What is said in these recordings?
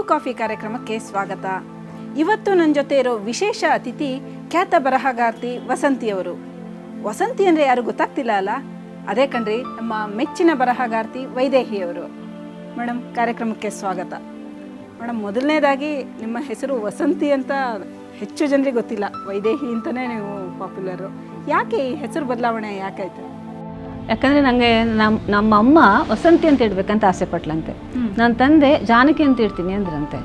Coffee ಕಾರ್ಯಕ್ರಮಕ್ಕೆ ಸ್ವಾಗತ. ಇವತ್ತು ನನ್ನ ಜೊತೆ ಇರೋ ವಿಶೇಷ ಅತಿಥಿ ಖ್ಯಾತ ಬರಹಗಾರ್ತಿ ವಸಂತಿಯವರು. ವಸಂತಿ ಅಂದರೆ ಯಾರು ಗೊತ್ತಾಗ್ತಿಲ್ಲ ಅಲ್ಲ? ಅದೇ ಕಣ್ರಿ, ನಮ್ಮ ಮೆಚ್ಚಿನ ಬರಹಗಾರ್ತಿ ವೈದೇಹಿಯವರು. ಮೇಡಮ್, ಕಾರ್ಯಕ್ರಮಕ್ಕೆ ಸ್ವಾಗತ. ಮೇಡಮ್, ಮೊದಲನೇದಾಗಿ ನಿಮ್ಮ ಹೆಸರು ವಸಂತಿ ಅಂತ ಹೆಚ್ಚು ಜನರಿಗೆ ಗೊತ್ತಿಲ್ಲ, ವೈದೇಹಿ ಅಂತಲೇ ನೀವು ಪಾಪ್ಯುಲರು. ಯಾಕೆ ಈ ಹೆಸರು ಬದಲಾವಣೆ ಯಾಕಾಯ್ತು? ಯಾಕಂದರೆ ನನಗೆ ನಮ್ಮ ಅಮ್ಮ ವಸಂತಿ ಅಂತ ಇಡ್ಬೇಕಂತ ಆಸೆ ಪಟ್ಲಂತೆ. ನನ್ನ ತಂದೆ ಜಾನಕಿ ಅಂತ ಇಡ್ತೀನಿ ಅಂದ್ರಂತೆ.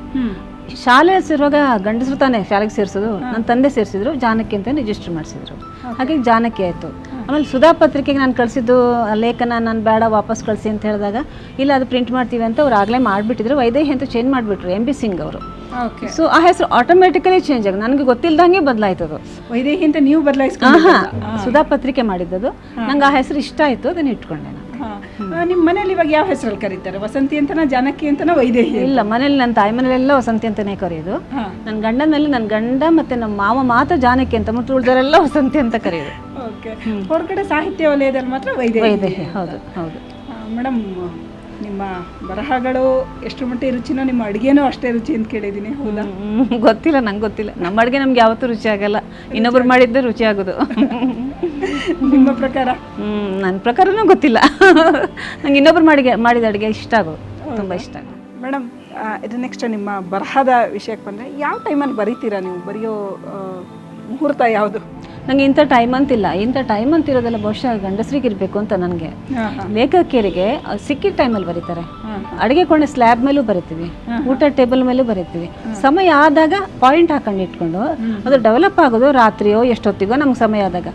ಶಾಲೆ ಸೇರುವಾಗ ಗಂಡಸರು ತಾನೇ ಶಾಲೆಗೆ ಸೇರಿಸೋದು, ನನ್ನ ತಂದೆ ಸೇರಿಸಿದ್ರು, ಜಾನಕಿ ಅಂತ ರಿಜಿಸ್ಟರ್ ಮಾಡಿಸಿದ್ರು. ಹಾಗಾಗಿ ಜಾನಕಿ ಆಯಿತು. ಆಮೇಲೆ ಸುಧಾ ಪತ್ರಿಕೆಗೆ ನಾನು ಕಳಿಸಿದ್ದು ಲೇಖನ ನಾನು ಬೇಡ ವಾಪಸ್ ಕಳಿಸಿ ಅಂತ ಹೇಳಿದಾಗ, ಇಲ್ಲ ಅದು ಪ್ರಿಂಟ್ ಮಾಡ್ತೀವಿ ಅಂತ ಅವ್ರು ಆಗಲೇ ಮಾಡಿಬಿಟ್ಟಿದ್ರು. ವೈದೇಹಿ ಅಂತ ಚೇಂಜ್ ಮಾಡಿಬಿಟ್ರು MB ಸಿಂಗ್ ಅವರು. ಸೊ ಆ ಹೆಸರು ಆಟೋಮೆಟಿಕಲಿ ಚೇಂಜ್ ಆಗಿ ನನಗೆ ಗೊತ್ತಿಲ್ದಂಗೆ ಬದಲಾಯ್ತದು. ವೈದೇಹಿ ಅಂತ ನೀವು ಬದಲಾಯಿಸ್ಕೊಂಡು? ಸುಧಾ ಪತ್ರಿಕೆ ಮಾಡಿದ್ದದು. ನಂಗೆ ಆ ಹೆಸರು ಇಷ್ಟ ಆಯಿತು, ಅದನ್ನು ಇಟ್ಕೊಂಡೆ ನಾನು. ನಿಮ್ಮ ಮನೇಲಿ ಇವಾಗ ಯಾವ ಹೆಸರಲ್ಲಿ ಕರೀತಾರೆ? ವಸಂತಿ ಅಂತನಾ, ಜಾನಕಿ ಅಂತನಾ, ವೈದೇಹಿ? ಇಲ್ಲ, ಮನೇಲಿ ನನ್ನ ತಾಯಿ ಮನೇಲೆಲ್ಲ ವಸಂತಿ ಅಂತಲೇ ಕರೆಯೋದು. ನನ್ನ ಗಂಡನ ಮೇಲೆ ನನ್ನ ಗಂಡ ಮತ್ತು ನಮ್ಮ ಮಾವ ಮಾತ್ರ ಜಾನಕಿ ಅಂತ, ಮತ್ತು ಉಳಿದವರೆಲ್ಲ ವಸಂತಿ ಅಂತ ಕರೆಯೋದು. ಓಕೆ. ಹೊರಗಡೆ ಸಾಹಿತ್ಯ ವಲಯದಲ್ಲಿ ಮಾತ್ರ ವೈದೇಹಿ. ಹೌದು ಹೌದು. ಮೇಡಮ್, ನಿಮ್ಮ ಬರಹಗಳು ಎಷ್ಟು ಮಟ್ಟಿಗೆ ರುಚಿನೋ ನಿಮ್ಮ ಅಡುಗೆನೂ ಅಷ್ಟೇ ರುಚಿ ಅಂತ ಕೇಳಿದ್ದೀನಿ, ಹೌದಾ? ಗೊತ್ತಿಲ್ಲ, ನಂಗೆ ಗೊತ್ತಿಲ್ಲ. ನಮ್ಮ ಅಡುಗೆ ನಮ್ಗೆ ಯಾವತ್ತೂ ರುಚಿ ಆಗಲ್ಲ, ಇನ್ನೊಬ್ರು ಮಾಡಿದ್ದೆ ರುಚಿ ಆಗೋದು. ನಿಮ್ಮ ಪ್ರಕಾರ? ನನ್ನ ಪ್ರಕಾರನೂ ಗೊತ್ತಿಲ್ಲ. ನಂಗೆ ಇನ್ನೊಬ್ರು ಮಾಡಿದ ಅಡುಗೆ ಇಷ್ಟ ಆಗೋದು, ತುಂಬ ಇಷ್ಟ ಆಗೋದು. ಮೇಡಮ್, ಇದು ನೆಕ್ಸ್ಟ್ ನಿಮ್ಮ ಬರಹದ ವಿಷಯಕ್ಕೆ ಬಂದರೆ, ಯಾವ ಟೈಮಲ್ಲಿ ಬರೀತೀರಾ ನೀವು? ಬರೆಯೋ ಮುಹೂರ್ತ ಯಾವುದು? ನನಗೆ ಇಂಥ ಟೈಮ್ ಅಂತಿಲ್ಲ. ಇಂಥ ಟೈಮ್ ಅಂತಿರೋದೆಲ್ಲ ಬಹುಶಃ ಗಂಡಸರಿಗೆ ಇರಬೇಕು ಅಂತ ನನಗೆ. ಲೇಖಕಿಯರಿಗೆ ಸಿಕ್ಕಿದ ಟೈಮಲ್ಲಿ ಬರೀತಾರೆ. ಅಡುಗೆ ಕೋಣೆ ಸ್ಲ್ಯಾಬ್ ಮೇಲೂ ಬರಿತೀವಿ, ಊಟ ಟೇಬಲ್ ಮೇಲೂ ಬರಿತೀವಿ. ಸಮಯ ಆದಾಗ ಪಾಯಿಂಟ್ ಹಾಕೊಂಡು ಇಟ್ಕೊಂಡು ಅದು ಡೆವಲಪ್ ಆಗೋದು ರಾತ್ರಿಯೋ ಎಷ್ಟೊತ್ತಿಗೋ ನಮ್ಗೆ ಸಮಯ ಆದಾಗ.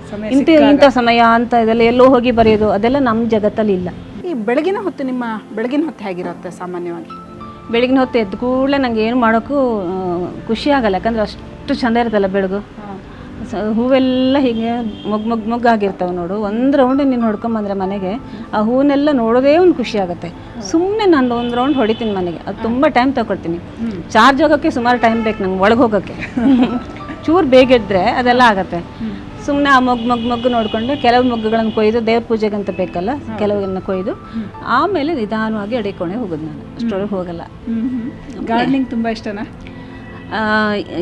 ಇಂಥ ಸಮಯ ಅಂತ ಇದೆಲ್ಲ ಎಲ್ಲೋ ಹೋಗಿ ಬರೆಯೋದು ಅದೆಲ್ಲ ನಮ್ಮ ಜಗತ್ತಲ್ಲಿ ಇಲ್ಲ. ಈ ಬೆಳಗಿನ ಹೊತ್ತು, ನಿಮ್ಮ ಬೆಳಗಿನ ಹೊತ್ತು ಹೇಗಿರುತ್ತೆ ಸಾಮಾನ್ಯವಾಗಿ? ಬೆಳಗಿನ ಹೊತ್ತು ಎದ್ದ ಕೂಡಲೇ ನನಗೆ ಏನು ಮಾಡೋಕ್ಕೂ ಖುಷಿ ಆಗಲ್ಲ, ಯಾಕಂದರೆ ಅಷ್ಟು ಚೆಂದ ಇರುತ್ತಲ್ಲ ಬೆಳಗು. ಹೂವೆಲ್ಲ ಹೀಗೆ ಮೊಗ್ಗಾಗಿರ್ತಾವೆ ನೋಡು. ಒಂದು ರೌಂಡ್ ನೀನು ಹೊಡ್ಕೊಂಬಂದ್ರೆ ಮನೆಗೆ ಆ ಹೂವನ್ನೆಲ್ಲ ನೋಡೋದೇ ಒಂದು ಖುಷಿ ಆಗುತ್ತೆ. ಸುಮ್ಮನೆ ನಾನು ಒಂದು ರೌಂಡ್ ಹೊಡಿತೀನಿ ಮನೆಗೆ, ಅದು ತುಂಬ ಟೈಮ್ ತಗೊಳ್ತೀನಿ. ಚಾರ್ಜ್ ಹೋಗೋಕ್ಕೆ ಸುಮಾರು ಟೈಮ್ ಬೇಕು ನಂಗೆ, ಒಳಗೆ ಹೋಗೋಕ್ಕೆ. ಚೂರು ಬೇಗ ಇದ್ದರೆ ಅದೆಲ್ಲ ಆಗುತ್ತೆ. ಸುಮ್ಮನೆ ಆ ಮೊಗ್ಗು ನೋಡಿಕೊಂಡು ಕೆಲವು ಮೊಗ್ಗುಗಳನ್ನು ಕೊಯ್ದು ದೇವ್ರ ಪೂಜೆಗಂತ ಬೇಕಲ್ಲ, ಕೆಲವನ್ನ ಕೊಯ್ದು ಆಮೇಲೆ ನಿಧಾನವಾಗಿ ಅಡಿಕೊಂಡೆ ಹೋಗೋದು. ನಾನು ಅಷ್ಟೊಳಗೆ ಹೋಗಲ್ಲ. ಗಾರ್ಡನಿಂಗ್ ತುಂಬ ಇಷ್ಟನಾ?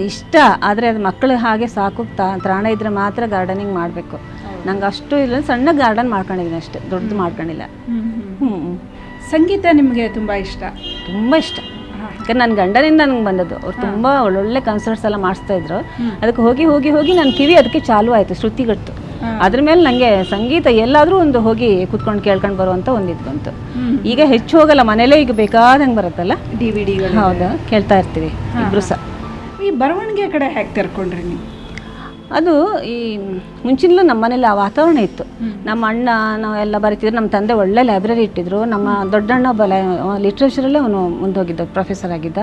ಇಷ್ಟ, ಆದರೆ ಅದು ಮಕ್ಕಳು ಹಾಗೆ ಸಾಕು ತ್ರಾಣ ಇದ್ರೆ ಮಾತ್ರ ಗಾರ್ಡನಿಂಗ್ ಮಾಡಬೇಕು. ನಂಗೆ ಅಷ್ಟು ಇಲ್ಲ, ಸಣ್ಣ ಗಾರ್ಡನ್ ಮಾಡ್ಕೊಂಡಿದ್ದೀನಿ ಅಷ್ಟೇ, ದೊಡ್ಡದು ಮಾಡ್ಕೊಂಡಿಲ್ಲ. ಸಂಗೀತ ನಿಮಗೆ ತುಂಬ ಇಷ್ಟ? ತುಂಬ ಇಷ್ಟ. ಯಾಕಂದ್ರೆ ನನ್ನ ಗಂಡನಿಂದ ನನಗೆ ಬಂದದ್ದು. ಅವ್ರು ತುಂಬ ಒಳ್ಳೊಳ್ಳೆ ಕನ್ಸರ್ಟ್ಸ್ ಎಲ್ಲ ಮಾಡಿಸ್ತಾ ಇದ್ರು. ಅದಕ್ಕೆ ಹೋಗಿ ಹೋಗಿ ಹೋಗಿ ನನ್ನ ಕಿವಿ ಅದಕ್ಕೆ ಚಾಲು ಆಯಿತು, ಶ್ರುತಿಗಟ್ಟು. ಅದ್ರ ಮೇಲೆ ನನಗೆ ಸಂಗೀತ ಎಲ್ಲಾದರೂ ಒಂದು ಹೋಗಿ ಕೂತ್ಕೊಂಡು ಕೇಳ್ಕೊಂಡು ಬರುವಂಥ ಒಂದಿದ್ದು ಬಂತು. ಈಗ ಹೆಚ್ಚು ಹೋಗಲ್ಲ, ಮನೇಲೇ ಈಗ ಬೇಕಾದಂಗೆ ಬರುತ್ತಲ್ಲ DVD. ಹೌದಾ, ಕೇಳ್ತಾ ಇರ್ತೀವಿ ಇಬ್ಬರು ಸಹ. ಈ ಬರವಣಿಗೆ ಕಡೆ ಹೇಗೆ ತೆರ್ಕೊಂಡ್ರಿ ನೀವು? ಅದು ಈ ಮುಂಚಿನಲ್ಲೂ ನಮ್ಮ ಮನೇಲಿ ಆ ವಾತಾವರಣ ಇತ್ತು. ನಮ್ಮ ಅಣ್ಣ ನಾವೆಲ್ಲ ಬರೀತಿದ್ರು. ನಮ್ಮ ತಂದೆ ಒಳ್ಳೆ ಲೈಬ್ರರಿ ಇಟ್ಟಿದ್ರು. ನಮ್ಮ ದೊಡ್ಡಣ್ಣ ಲಿಟ್ರೇಚರಲ್ಲೇ ಅವನು ಮುಂದೋಗಿದ್ದ, ಪ್ರೊಫೆಸರ್ ಆಗಿದ್ದ.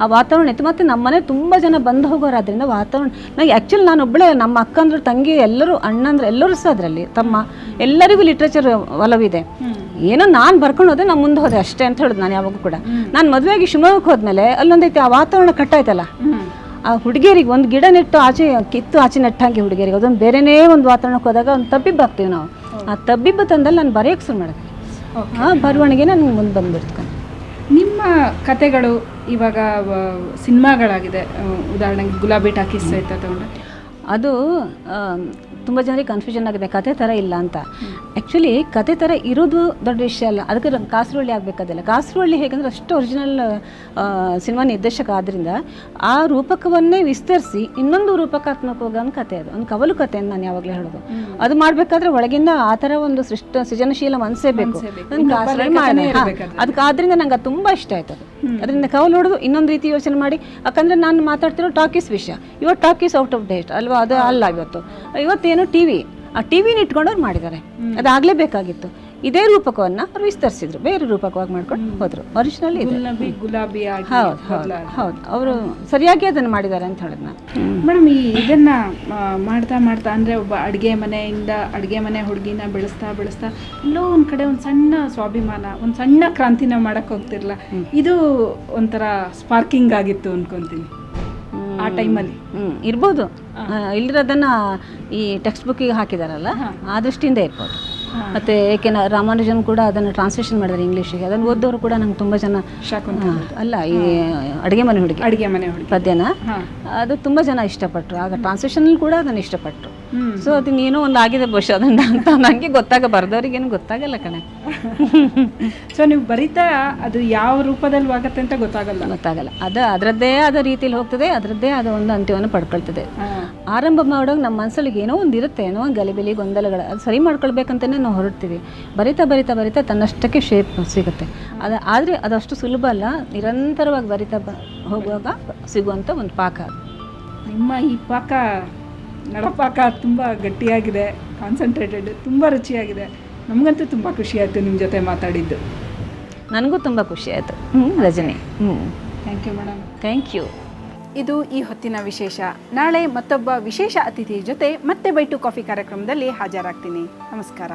ಆ ವಾತಾವರಣ ಇತ್ತು. ಮತ್ತು ನಮ್ಮ ಮನೆ ತುಂಬ ಜನ ಬಂದು ಹೋಗೋರಾದ್ರಿಂದ ವಾತಾವರಣ ನನಗೆ ಆ್ಯಕ್ಚುಲಿ ನಾನೊಬ್ಬಳೇ, ನಮ್ಮ ಅಕ್ಕಂದ್ರು ತಂಗಿ ಎಲ್ಲರೂ, ಅಣ್ಣಂದ್ರೆ ಎಲ್ಲರೂ ಸಹ ಅದರಲ್ಲಿ ತಮ್ಮ ಎಲ್ಲರಿಗೂ ಲಿಟ್ರೇಚರ್ ಒಲವಿದೆ. ಏನೋ ನಾನು ಬರ್ಕೊಂಡು ಹೋದೆ, ನಾನು ಮುಂದೆ ಹೋದೆ ಅಷ್ಟೇ ಅಂತ ಹೇಳೋದು ನಾನು ಯಾವಾಗೂ ಕೂಡ. ನಾನು ಮದುವೆಯಾಗಿ ಶಿವಮೊಗ್ಗಕ್ಕೆ ಹೋದ್ಮೇಲೆ ಅಲ್ಲೊಂದೈತಿ ಆ ವಾತಾವರಣ ಕಟ್ಟಾಯ್ತಲ್ಲ, ಆ ಹುಡುಗಿಯರಿಗೆ ಒಂದು ಗಿಡ ನೆಟ್ಟು ಆಚೆ ಕಿತ್ತು ಆಚೆ ನೆಟ್ಟಂಗೆ ಹುಡುಗಿಯರಿಗೆ ಅದೊಂದು ಬೇರೆನೇ ಒಂದು ವಾತಾವರಣಕ್ಕೆ ಹೋದಾಗ ಒಂದು ತಬ್ಬಿಬ್ಬ ಆಗ್ತೀವಿ ನಾವು. ಆ ತಬ್ಬಿಬ್ಬ ತಂದಲ್ಲಿ ನಾನು ಬರೆಯೋಕ್ಕೆ ಶುರು ಮಾಡಿದೆ. ಆ ಬರವಣಿಗೆ ನಾನು ಮುಂದೆ ಬಂದುಬಿಡ್ತು. ನಿಮ್ಮ ಕತೆಗಳು ಇವಾಗ ಸಿನಿಮಾಗಳಾಗಿದೆ. ಉದಾಹರಣೆಗೆ ಗುಲಾಬಿ ಟಾಕೀಸ್ ಅಂತ ತಗೊಂಡ್ರೆ, ಅದು ತುಂಬ ಜನರಿಗೆ ಕನ್ಫ್ಯೂಷನ್ ಆಗಿದೆ, ಕತೆ ಥರ ಇಲ್ಲ ಅಂತ. ಆ್ಯಕ್ಚುಲಿ ಕತೆ ಥರ ಇರೋದು ದೊಡ್ಡ ವಿಷಯ ಅಲ್ಲ, ಅದಕ್ಕೆ ಕಾಸರವಳ್ಳಿ ಆಗಬೇಕಾದಿಲ್ಲ. ಕಾಸರವಳ್ಳಿ ಹೇಗೆಂದರೆ ಅಷ್ಟು ಒರಿಜಿನಲ್ ಸಿನಿಮಾ ನಿರ್ದೇಶಕ ಆದ್ದರಿಂದ ಆ ರೂಪಕವನ್ನೇ ವಿಸ್ತರಿಸಿ ಇನ್ನೊಂದು ರೂಪಕಾತ್ಮಕವಾಗಿ ಒಂದು ಕತೆ, ಅದು ಒಂದು ಕವಲು ಕತೆ ಅಂತ ನಾನು ಯಾವಾಗಲೂ ಹೇಳೋದು. ಅದು ಮಾಡಬೇಕಾದ್ರೆ ಒಳಗಿಂದ ಆ ಥರ ಒಂದು ಸೃಜನಶೀಲ ಮನಸ್ಸೇ ಬೇಕು. ಅದಕ್ಕೆ ಆದ್ದರಿಂದ ನಂಗೆ ಅದು ತುಂಬ ಇಷ್ಟ ಆಯ್ತು. ಅದರಿಂದ ಕವಲು ನೋಡೋದು ಇನ್ನೊಂದು ರೀತಿ ಯೋಚನೆ ಮಾಡಿ, ಯಾಕಂದರೆ ನಾನು ಮಾತಾಡ್ತಿರೋ ಟಾಕೀಸ್ ವಿಷಯ, ಇವತ್ತು ಟಾಕೀಸ್ ಔಟ್ ಆಫ್ ಡೇಟ್ ಅಲ್ವಾ, ಅದು ಅಲ್ಲ. ಇವತ್ತೇನು ಟಿವಿ, ಆ ಟಿವಿನ ಇಟ್ಕೊಂಡು ಅವ್ರು ಮಾಡಿದ್ದಾರೆ. ಅದಾಗಲೇಬೇಕಾಗಿತ್ತು. ಇದೇ ರೂಪಕವನ್ನು ಅವ್ರು ವಿಸ್ತರಿಸಿದ್ರು, ಬೇರೆ ರೂಪಕವಾಗಿ ಮಾಡ್ಕೊಂಡು ಹೋದ್ರು. ಒರಿಜಿನಲ್ ಇದೆ, ಗುಲಾಬಿ. ಹೌದು ಹೌದು ಹೌದು, ಅವರು ಸರಿಯಾಗಿ ಅದನ್ನು ಮಾಡಿದ್ದಾರೆ ಅಂತ ಹೇಳಿದ್ ನಾನು. ಮೇಡಮ್, ಇದನ್ನ ಮಾಡ್ತಾ ಮಾಡ್ತಾ ಅಂದರೆ ಒಬ್ಬ ಅಡುಗೆ ಮನೆ ಹುಡುಗಿನ ಬೆಳೆಸ್ತಾ ಎಲ್ಲೋ ಒಂದು ಕಡೆ ಒಂದು ಸಣ್ಣ ಸ್ವಾಭಿಮಾನ, ಒಂದು ಸಣ್ಣ ಕ್ರಾಂತಿನ ಮಾಡಕ್ಕೆ ಹೋಗ್ತಿರಲ್ಲ, ಇದು ಒಂಥರ ಸ್ಪಾರ್ಕಿಂಗ್ ಆಗಿತ್ತು ಅನ್ಕೊಂತೀನಿ ಆ ಟೈಮಲ್ಲಿ. ಇರ್ಬೋದು, ಇಲ್ಲಿರೋದನ್ನು ಈ ಟೆಕ್ಸ್ಟ್ ಬುಕ್ಕಿಗೆ ಹಾಕಿದಾರಲ್ಲ, ಆ ದೃಷ್ಟಿಯಿಂದ ಇರ್ಬೋದು. ಮತ್ತು ಏಕೆನ ರಾಮಾನುಜನ್ ಕೂಡ ಅದನ್ನು ಟ್ರಾನ್ಸ್ಲೇಷನ್ ಮಾಡಿದ್ದಾರೆ ಇಂಗ್ಲೀಷಿಗೆ. ಅದನ್ನು ಓದೋರು ಕೂಡ ನಂಗೆ ತುಂಬ ಜನ ಅಲ್ಲ ಈ ಅಡುಗೆ ಮನೆ ಹುಡುಗಿ ಪದ್ಯನ ಅದು ತುಂಬ ಜನ ಇಷ್ಟಪಟ್ಟರು. ಆಗ ಟ್ರಾನ್ಸ್ಲೇಷನಲ್ಲಿ ಕೂಡ ಅದನ್ನು ಇಷ್ಟಪಟ್ಟರು. ಸೊ ಅದನ್ನ ಏನೋ ಒಂದು ಆಗಿದೆ ಬಹುಶಃ ಅದನ್ನ ಅಂತ ನನಗೆ ಬರ್ದವ್ರಿಗೇನು ಗೊತ್ತಾಗಲ್ಲ ಕಣೆ. ಸೊ ನೀವು ಬರೀತಾ ಅದು ಯಾವ ರೂಪದಲ್ಲಿ ಆಗುತ್ತೆ ಅಂತ ಗೊತ್ತಾಗಲ್ಲ. ಅದು ಅದರದ್ದೇ ಆದ ರೀತಿಯಲ್ಲಿ ಹೋಗ್ತದೆ, ಅದರದ್ದೇ ಆದ ಒಂದು ಅಂತ್ಯವನ್ನು ಪಡ್ಕೊಳ್ತದೆ. ಆರಂಭ ಮಾಡೋವಾಗ ನಮ್ಮ ಮನಸ್ಸಲ್ಲಿ ಏನೋ ಒಂದು ಇರುತ್ತೆ, ಏನೋ ಒಂದು ಗಲಿಬಿಲಿ ಗೊಂದಲಗಳು, ಅದು ಸರಿ ಮಾಡ್ಕೊಳ್ಬೇಕಂತಲೇ ನಾವು ಹೊರಡ್ತೀವಿ. ಬರಿತಾ ತನ್ನಷ್ಟಕ್ಕೆ ಶೇಪ್ ಸಿಗುತ್ತೆ. ಆದರೆ ಅದಷ್ಟು ಸುಲಭ ಅಲ್ಲ. ನಿರಂತರವಾಗಿ ಬರಿತಾ ಹೋಗುವಾಗ ಸಿಗುವಂಥ ಒಂದು ಪಾಕ ಅದು. ನಿಮ್ಮ ಈ ಪಾಕ ನಡಪಾಕ ತುಂಬ ಗಟ್ಟಿಯಾಗಿದೆ, ಕಾನ್ಸಂಟ್ರೇಟೆಡ್, ತುಂಬ ರುಚಿಯಾಗಿದೆ. ನಮಗಂತೂ ತುಂಬ ಖುಷಿ ಆಯಿತು ನಿಮ್ಮ ಜೊತೆ ಮಾತಾಡಿದ್ದು. ನನಗೂ ತುಂಬ ಖುಷಿ ಆಯಿತು Rajani. Thank you madam. Thank you. ಇದು ಈ ಹೊತ್ತಿನ ವಿಶೇಷ. ನಾಳೆ ಮತ್ತೊಬ್ಬ ವಿಶೇಷ ಅತಿಥಿ ಜೊತೆ ಮತ್ತೆ ಬೈ ಟು ಕಾಫಿ ಕಾರ್ಯಕ್ರಮದಲ್ಲಿ ಹಾಜರಾಗ್ತೀನಿ. ನಮಸ್ಕಾರ.